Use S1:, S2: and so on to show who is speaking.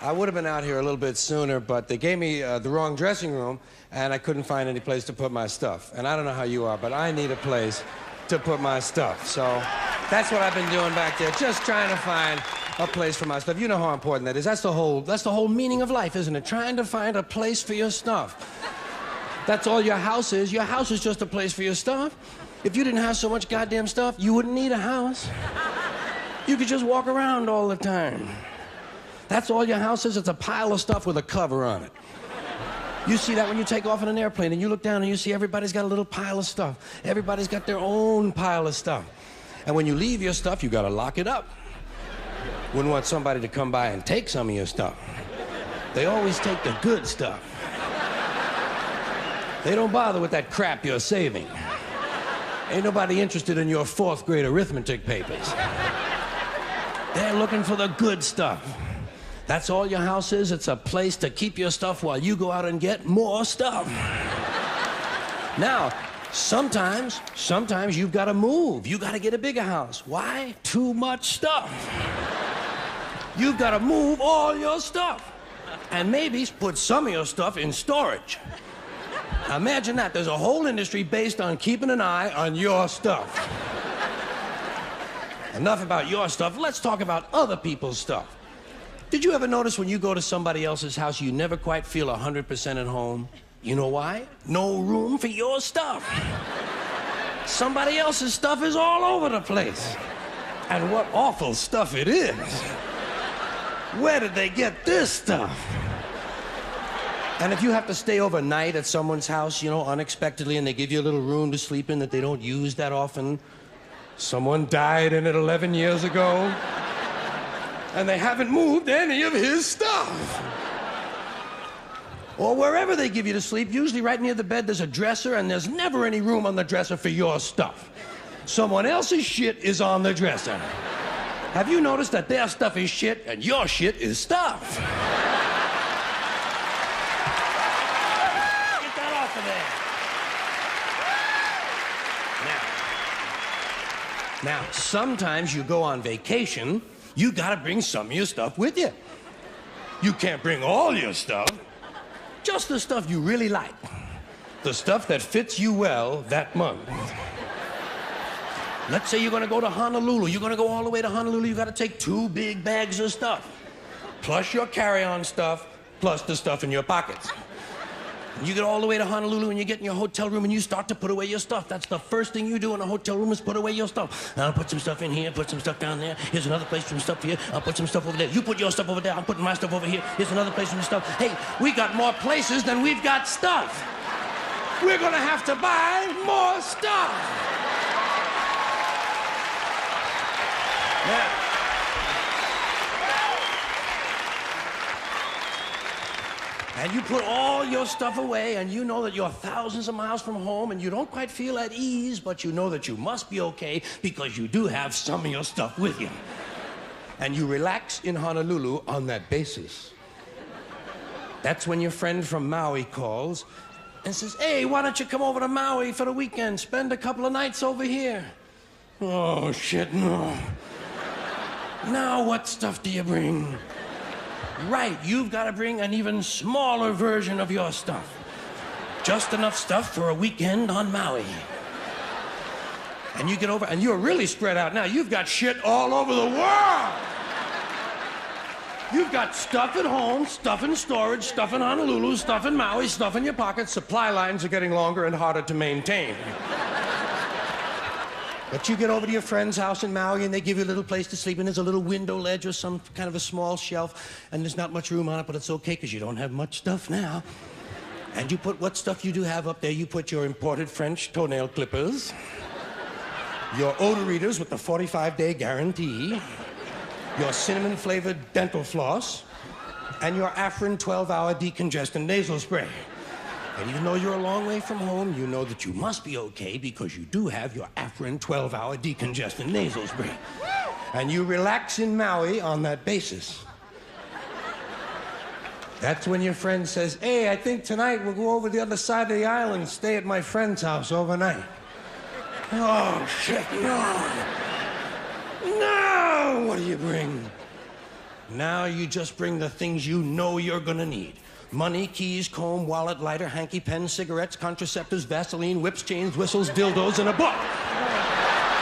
S1: I would have been out here a little bit sooner, but they gave me the wrong dressing room, and I couldn't find any place to put my stuff. And I don't know how you are, but I need a place to put my stuff. So that's what I've been doing back there, just trying to find a place for my stuff. You know how important that is. That's the whole meaning of life, isn't it? Trying to find a place for your stuff. That's all your house is. Your house is just a place for your stuff. If you didn't have so much goddamn stuff, you wouldn't need a house. You could just walk around all the time. That's all your house is. It's a pile of stuff with a cover on it. You see that when you take off in an airplane and you look down and you see everybody's got a little pile of stuff. Everybody's got their own pile of stuff. And when you leave your stuff, you gotta lock it up. Wouldn't want somebody to come by and take some of your stuff. They always take the good stuff. They don't bother with that crap you're saving. Ain't nobody interested in your 4th grade arithmetic papers. They're looking for the good stuff. That's all your house is. It's a place to keep your stuff while you go out and get more stuff. Now, sometimes you've got to move. You got to get a bigger house. Why? Too much stuff. You've got to move all your stuff. And maybe put some of your stuff in storage. Now, imagine that. There's a whole industry based on keeping an eye on your stuff. Enough about your stuff. Let's talk about other people's stuff. Did you ever notice when you go to somebody else's house, you never quite feel 100% at home? You know why? No room for your stuff. Somebody else's stuff is all over the place. And what awful stuff it is. Where did they get this stuff? And if you have to stay overnight at someone's house, you know, unexpectedly, and they give you a little room to sleep in that they don't use that often, someone died in it 11 years ago, and they haven't moved any of his stuff. Or wherever they give you to sleep, usually right near the bed, there's a dresser, and there's never any room on the dresser for your stuff. Someone else's shit is on the dresser. Have you noticed that their stuff is shit and your shit is stuff? Get that off of there. Now, sometimes you go on vacation, you gotta bring some of your stuff with you. You can't bring all your stuff, just the stuff you really like. The stuff that fits you well that month. Let's say you're gonna go to Honolulu. You're gonna go all the way to Honolulu. You gotta take 2 big bags of stuff, plus your carry-on stuff, plus the stuff in your pockets. You get all the way to Honolulu and you get in your hotel room and you start to put away your stuff. That's the first thing you do in a hotel room is put away your stuff. I'll put some stuff in here, put some stuff down there. Here's another place for some stuff here. I'll put some stuff over there. You put your stuff over there. I'm putting my stuff over here. Here's another place for some stuff. Hey, we got more places than we've got stuff. We're gonna have to buy more stuff. Yeah. And you put all your stuff away, and you know that you're thousands of miles from home, and you don't quite feel at ease, but you know that you must be okay because you do have some of your stuff with you. And you relax in Honolulu on that basis. That's when your friend from Maui calls and says, hey, why don't you come over to Maui for the weekend? Spend a couple of nights over here. Oh, shit, no. Now what stuff do you bring? Right, you've got to bring an even smaller version of your stuff. Just enough stuff for a weekend on Maui. And you get over, and you're really spread out now. You've got shit all over the world. You've got stuff at home, stuff in storage, stuff in Honolulu, stuff in Maui, stuff in your pockets. Supply lines are getting longer and harder to maintain. But you get over to your friend's house in Maui and they give you a little place to sleep, and there's a little window ledge or some kind of a small shelf, and there's not much room on it, but it's okay because you don't have much stuff now. And you put what stuff you do have up there. You put your imported French toenail clippers, your odor readers with the 45-day guarantee, your cinnamon-flavored dental floss, and your Afrin 12-hour decongestant nasal spray. And even though you're a long way from home, you know that you must be okay because you do have your Afrin 12-hour decongestant nasal spray. And you relax in Maui on that basis. That's when your friend says, hey, I think tonight we'll go over the other side of the island and stay at my friend's house overnight. Oh, shit, no. No! What do you bring? Now you just bring the things you know you're gonna need. Money, keys, comb, wallet, lighter, hanky, pen, cigarettes, contraceptives, Vaseline, whips, chains, whistles, dildos, and a book.